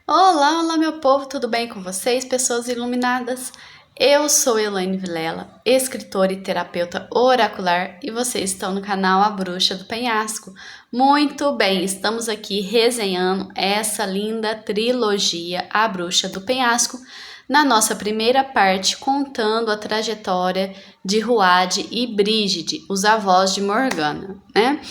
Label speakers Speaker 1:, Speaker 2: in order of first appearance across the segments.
Speaker 1: Olá, olá meu povo, tudo bem com vocês, pessoas iluminadas? Eu sou Elaine Vilela, escritora e terapeuta oracular, e vocês estão no canal A Bruxa do Penhasco. Muito bem, estamos aqui resenhando essa linda trilogia A Bruxa do Penhasco, na nossa primeira parte contando a trajetória de Ruade e Brígide, os avós de Morgana, né?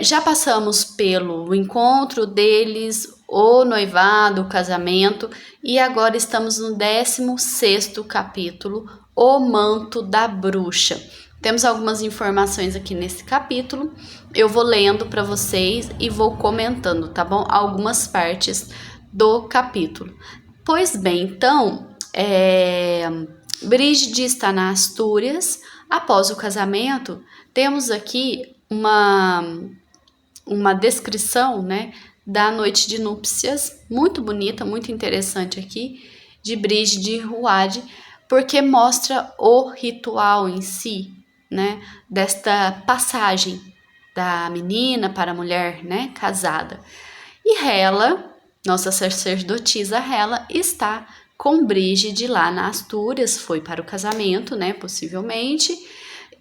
Speaker 1: Já passamos pelo encontro deles, o noivado, o casamento, e agora estamos no 16º capítulo, O Manto da Bruxa. Temos algumas informações aqui nesse capítulo, eu vou lendo para vocês e vou comentando, tá bom? Algumas partes do capítulo. Pois bem, então, Brígide está na Astúrias. Após o casamento, temos aqui uma descrição, né, da noite de núpcias, muito bonita, muito interessante aqui, de Brígide e Ruade, porque mostra o ritual em si, né, desta passagem da menina para a mulher, né, casada. E Hela, nossa sacerdotisa Hela, está com Brígide lá na Astúrias, foi para o casamento, né, possivelmente,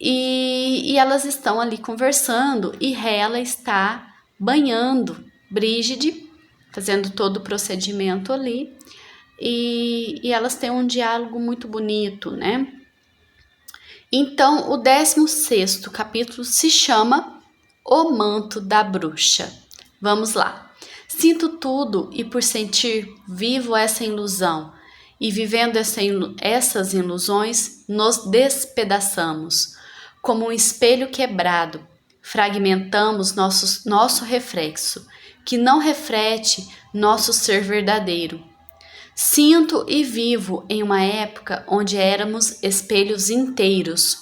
Speaker 1: e elas estão ali conversando, e Hela está banhando Brígide, fazendo todo o procedimento ali, e elas têm um diálogo muito bonito, né? Então, o 16º capítulo se chama O Manto da Bruxa. Vamos lá. Sinto tudo e por sentir vivo essa ilusão, e vivendo essas ilusões, nos despedaçamos. Como um espelho quebrado, fragmentamos nosso reflexo, que não reflete nosso ser verdadeiro. Sinto e vivo em uma época onde éramos espelhos inteiros.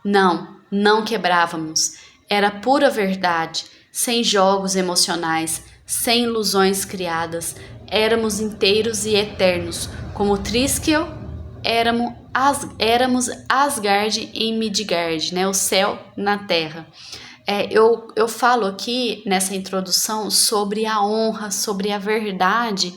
Speaker 1: Não quebrávamos. Era pura verdade, sem jogos emocionais, sem ilusões criadas. Éramos inteiros e eternos, como Triskel, éramos Asgard em Midgard, né? O céu na terra. Eu falo aqui nessa introdução sobre a honra, sobre a verdade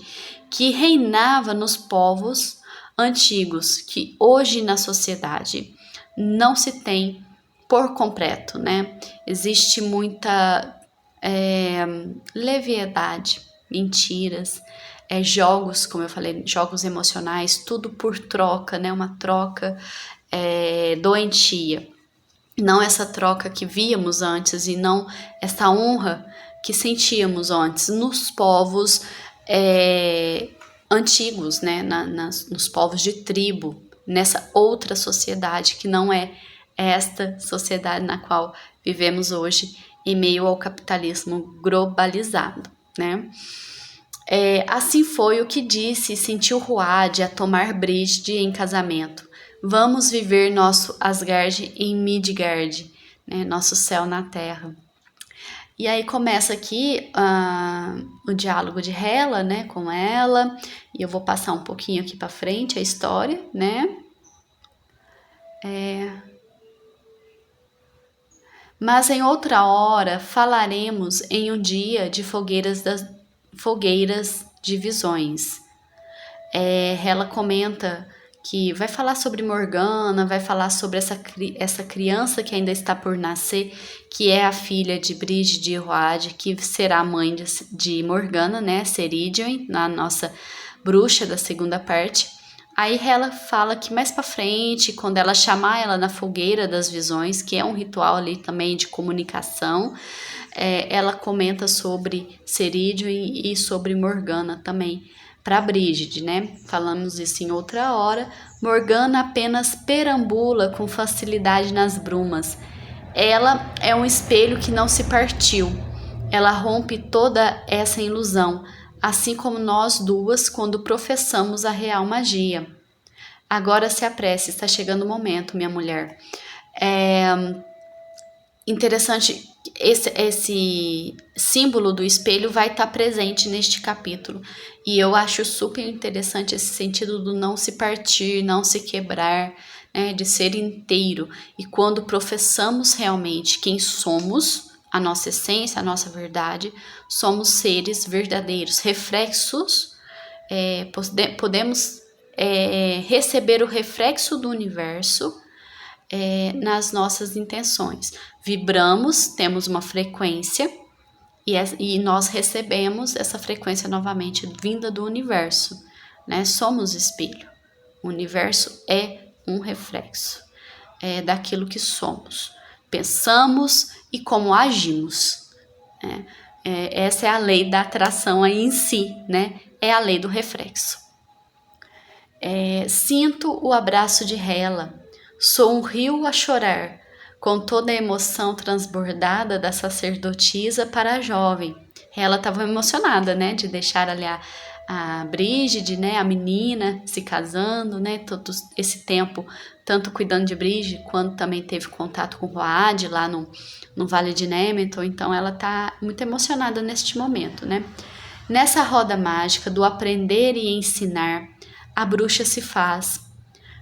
Speaker 1: que reinava nos povos antigos, que hoje na sociedade não se tem por completo, né? Existe muita leviandade, mentiras, jogos, como eu falei, jogos emocionais, tudo por troca, né? Uma troca doentia. Não essa troca que víamos antes e não essa honra que sentíamos antes nos povos antigos, né? Nos povos de tribo, nessa outra sociedade que não é esta sociedade na qual vivemos hoje em meio ao capitalismo globalizado, né? Assim foi o que disse e sentiu Ruade a tomar Brígide em casamento. Vamos viver nosso Asgard em Midgard, né, nosso céu na terra. E aí começa aqui o diálogo de Hela, né, com ela, e eu vou passar um pouquinho aqui para frente a história, né. Mas em outra hora falaremos em um dia de fogueiras de visões. Ela comenta que vai falar sobre Morgana, vai falar sobre essa criança que ainda está por nascer, que é a filha de Brígide e Ruade, que será a mãe de Morgana, né, Ceridion, na nossa bruxa da segunda parte. Aí ela fala que mais pra frente, quando ela chamar ela na fogueira das visões, que é um ritual ali também de comunicação, ela comenta sobre Ceridion e sobre Morgana também, para Brígide, né? Falamos isso em outra hora. Morgana apenas perambula com facilidade nas brumas. Ela é um espelho que não se partiu. Ela rompe toda essa ilusão, assim como nós duas quando professamos a real magia. Agora se apresse, está chegando o momento, minha mulher. interessante, esse símbolo do espelho vai estar presente neste capítulo. E eu acho super interessante esse sentido do não se partir, não se quebrar, né, de ser inteiro. E quando professamos realmente quem somos, a nossa essência, a nossa verdade, somos seres verdadeiros, reflexos, podemos receber o reflexo do universo nas nossas intenções. Vibramos, temos uma frequência e nós recebemos essa frequência novamente vinda do universo, né? Somos espelho. O universo é um reflexo daquilo que somos, pensamos e como agimos, né? Essa é a lei da atração aí em si, né? É a lei do reflexo. Sinto o abraço de Hela, sou um rio a chorar, com toda a emoção transbordada da sacerdotisa para a jovem. Ela estava emocionada, né, de deixar ali a Brígide, né, a menina se casando, né, todo esse tempo, tanto cuidando de Brígide, quanto também teve contato com Road lá no Vale de Nêmeton. Então ela está muito emocionada neste momento, né. Nessa roda mágica do aprender e ensinar, a bruxa se faz,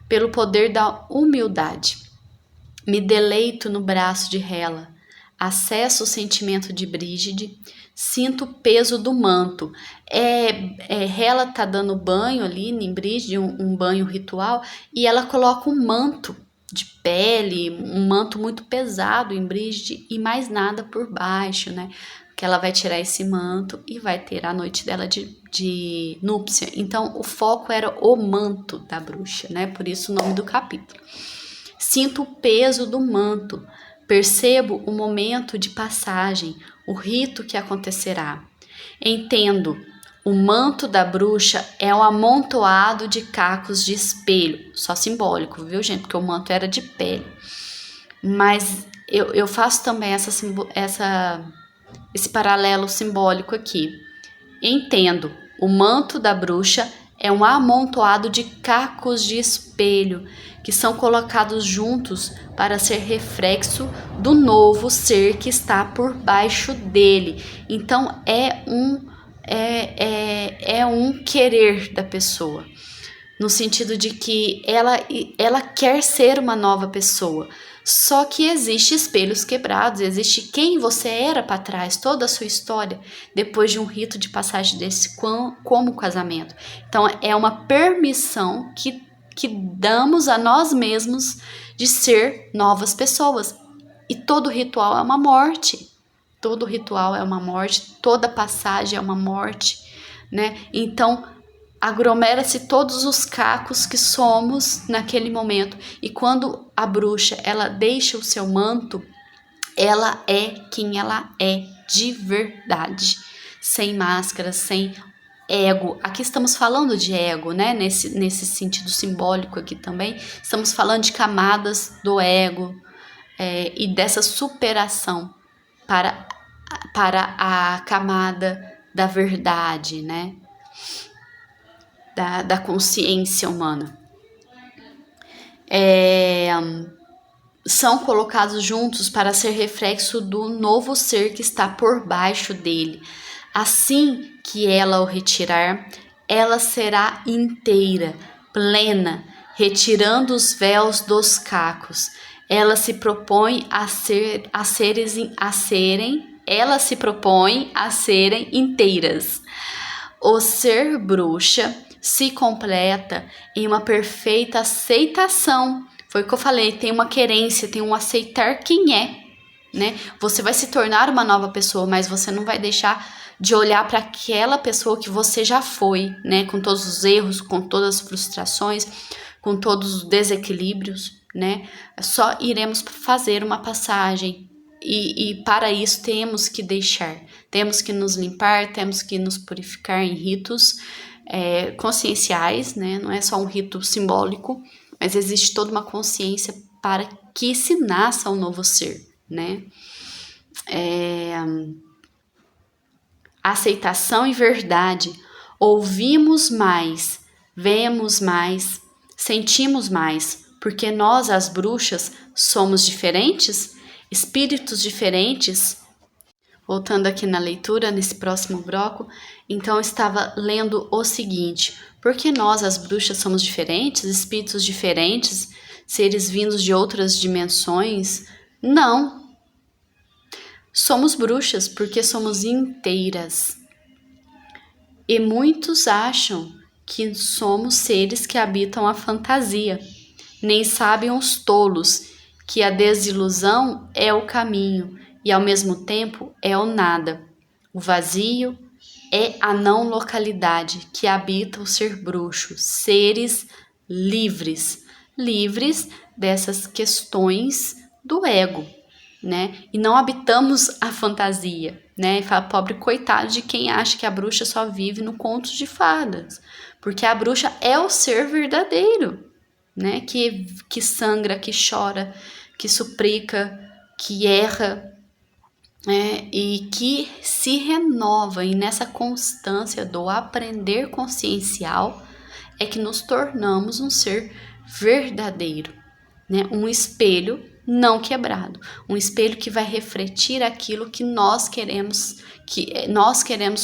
Speaker 1: pelo poder da humildade. Me deleito no braço de Hela, acesso o sentimento de Brígide, sinto o peso do manto. Hela tá dando banho ali em Brígide, um banho ritual, e ela coloca um manto de pele, um manto muito pesado em Brígide e mais nada por baixo, né? Que ela vai tirar esse manto e vai ter a noite dela de núpcia. Então, o foco era o manto da bruxa, né? Por isso o nome do capítulo. Sinto o peso do manto, percebo o momento de passagem, o rito que acontecerá. Entendo, o manto da bruxa é um amontoado de cacos de espelho, só simbólico, viu, gente? Porque o manto era de pele. Mas eu faço também esse paralelo simbólico aqui. Entendo, o manto da bruxa é um amontoado de cacos de espelho que são colocados juntos para ser reflexo do novo ser que está por baixo dele. Então é um querer da pessoa, no sentido de que ela quer ser uma nova pessoa. Só que existe espelhos quebrados, existe quem você era para trás, toda a sua história, depois de um rito de passagem desse, como casamento. Então, é uma permissão que damos a nós mesmos de ser novas pessoas. E todo ritual é uma morte. Todo ritual é uma morte, toda passagem é uma morte, né? Então, aglomera-se todos os cacos que somos naquele momento. E quando a bruxa, ela deixa o seu manto, ela é quem ela é de verdade, sem máscara, sem ego. Aqui estamos falando de ego, né? Nesse sentido simbólico aqui também. Estamos falando de camadas do ego e dessa superação para a camada da verdade, né? Da consciência humana. São colocados juntos para ser reflexo do novo ser que está por baixo dele. Assim que ela o retirar, ela será inteira, plena, retirando os véus dos cacos. Ela se propõe a serem inteiras. O ser bruxa se completa em uma perfeita aceitação. Foi o que eu falei, tem uma querência, tem um aceitar quem é, né? Você vai se tornar uma nova pessoa, mas você não vai deixar de olhar para aquela pessoa que você já foi, né? Com todos os erros, com todas as frustrações, com todos os desequilíbrios, né? Só iremos fazer uma passagem e para isso temos que temos que nos limpar, temos que nos purificar em ritos conscienciais, né? Não é só um rito simbólico, mas existe toda uma consciência para que se nasça um novo ser, né? Aceitação e verdade. Ouvimos mais, vemos mais, sentimos mais, porque nós, as bruxas, somos diferentes? espíritos diferentes. Voltando aqui na leitura, nesse próximo bloco, então eu estava lendo o seguinte: porque nós, as bruxas, somos diferentes, espíritos diferentes, seres vindos de outras dimensões? Não. Somos bruxas porque somos inteiras. E muitos acham que somos seres que habitam a fantasia. Nem sabem os tolos que a desilusão é o caminho e ao mesmo tempo é o nada. O vazio é a não localidade que habita o ser bruxo, seres livres, livres dessas questões do ego, né? E não habitamos a fantasia, né? E fala, pobre coitado de quem acha que a bruxa só vive no conto de fadas, porque a bruxa é o ser verdadeiro, né? Que sangra, que chora, que suplica, que erra, né? E que se renova. E nessa constância do aprender consciencial é que nos tornamos um ser verdadeiro, né? Um espelho não quebrado, um espelho que vai refletir aquilo que nós queremos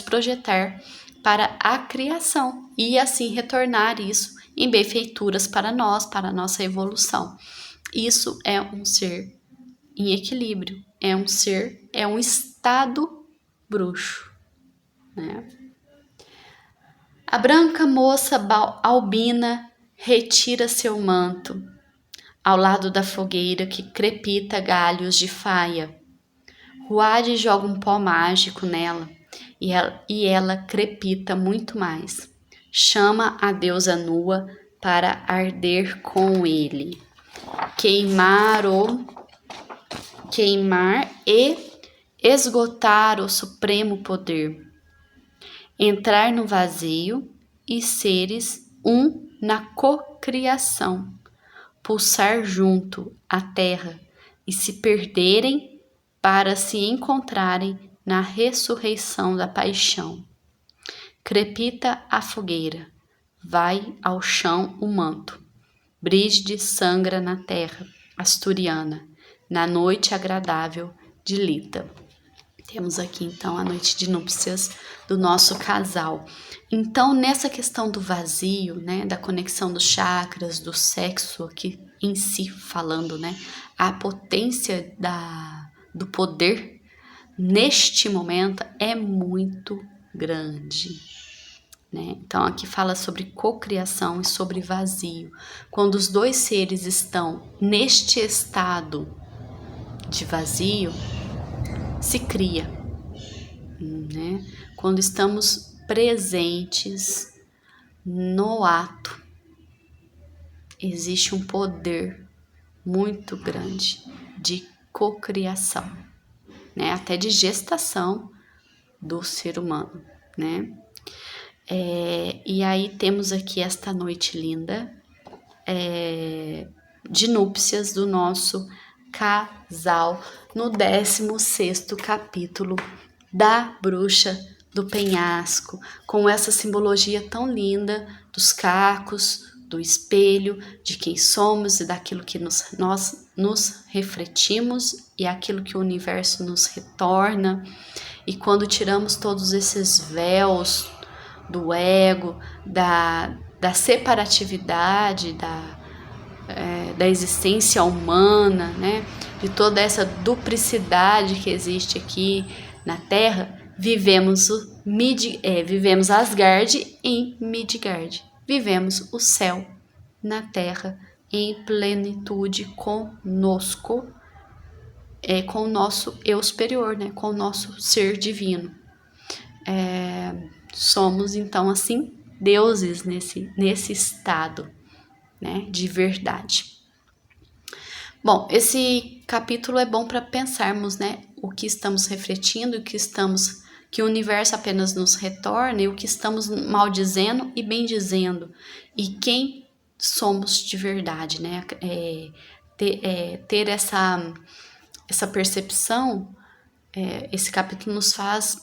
Speaker 1: projetar para a criação e assim retornar isso em benfeituras para nós, para a nossa evolução. Isso é um ser em equilíbrio, é um estado bruxo, né? A branca moça albina retira seu manto ao lado da fogueira que crepita galhos de faia. Ruade joga um pó mágico nela e ela crepita muito mais. Chama a deusa nua para arder com ele. Queimar e esgotar o supremo poder. Entrar no vazio e seres um na cocriação. Pulsar junto à terra e se perderem para se encontrarem na ressurreição da paixão. Crepita a fogueira, vai ao chão o manto. Brígide sangra na terra asturiana, na noite agradável de Lita. Temos aqui então a noite de núpcias do nosso casal. Então, nessa questão do vazio, né, da conexão dos chakras, do sexo aqui em si falando, né, a potência do poder neste momento é muito grande, né? Então, aqui fala sobre cocriação e sobre vazio. Quando os dois seres estão neste estado de vazio, se cria, né? Quando estamos presentes no ato, existe um poder muito grande de cocriação, né? Até de gestação do ser humano, né? E aí temos aqui esta noite linda de núpcias do nosso casal no 16º capítulo da Bruxa do Penhasco, com essa simbologia tão linda dos cacos, do espelho, de quem somos e daquilo que nós nos refletimos e aquilo que o universo nos retorna. E quando tiramos todos esses véus do ego, da separatividade, da existência humana, né? De toda essa duplicidade que existe aqui na Terra, vivemos Asgard em Midgard, vivemos o céu na Terra em plenitude conosco, com o nosso eu superior, né? Com o nosso ser divino. Somos então assim deuses nesse estado, né, de verdade. Bom, esse capítulo é bom para pensarmos, né, o que estamos refletindo, que o universo apenas nos retorna e o que estamos maldizendo e bendizendo e quem somos de verdade, né? Ter essa percepção, esse capítulo nos faz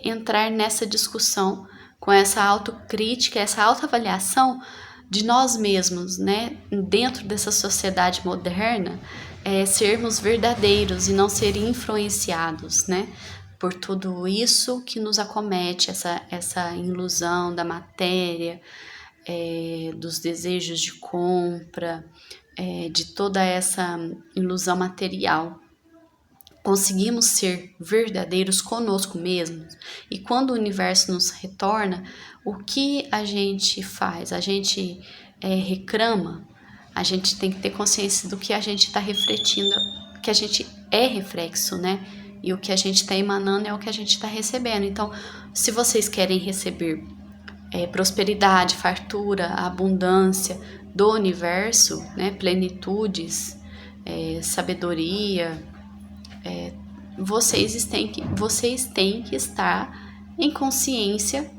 Speaker 1: entrar nessa discussão com essa autocrítica, essa autoavaliação de nós mesmos, né? Dentro dessa sociedade moderna, sermos verdadeiros e não ser influenciados, né? Por tudo isso que nos acomete, essa ilusão da matéria, dos desejos de compra, de toda essa ilusão material. Conseguimos ser verdadeiros conosco mesmos, e quando o universo nos retorna, o que a gente faz? A gente reclama? A gente tem que ter consciência do que a gente está refletindo, que a gente é reflexo, né? E o que a gente está emanando é o que a gente está recebendo. Então, se vocês querem receber prosperidade, fartura, abundância do universo, né? Plenitudes, sabedoria, vocês têm que estar em consciência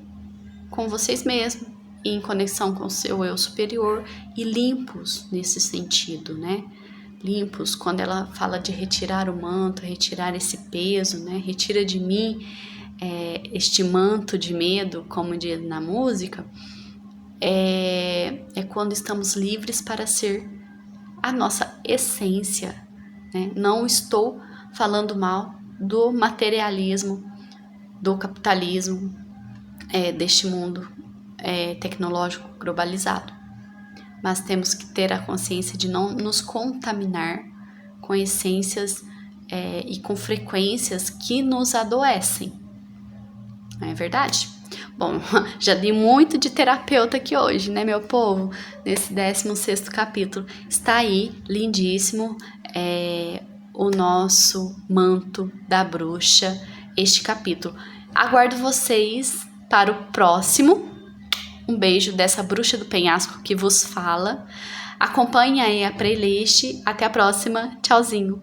Speaker 1: com vocês mesmos, em conexão com o seu eu superior e limpos nesse sentido, né? Limpos, quando ela fala de retirar o manto, retirar esse peso, né? Retira de mim este manto de medo, como diz na música, é quando estamos livres para ser a nossa essência, né? Não estou falando mal do materialismo, do capitalismo, deste mundo tecnológico globalizado. Mas temos que ter a consciência de não nos contaminar com essências e com frequências que nos adoecem. Não é verdade? Bom, já dei muito de terapeuta aqui hoje, né, meu povo? Nesse 16º capítulo. Está aí, lindíssimo, o nosso manto da bruxa, este capítulo. Aguardo vocês para o próximo. Um beijo dessa bruxa do penhasco que vos fala. Acompanhe aí a playlist. Até a próxima. Tchauzinho.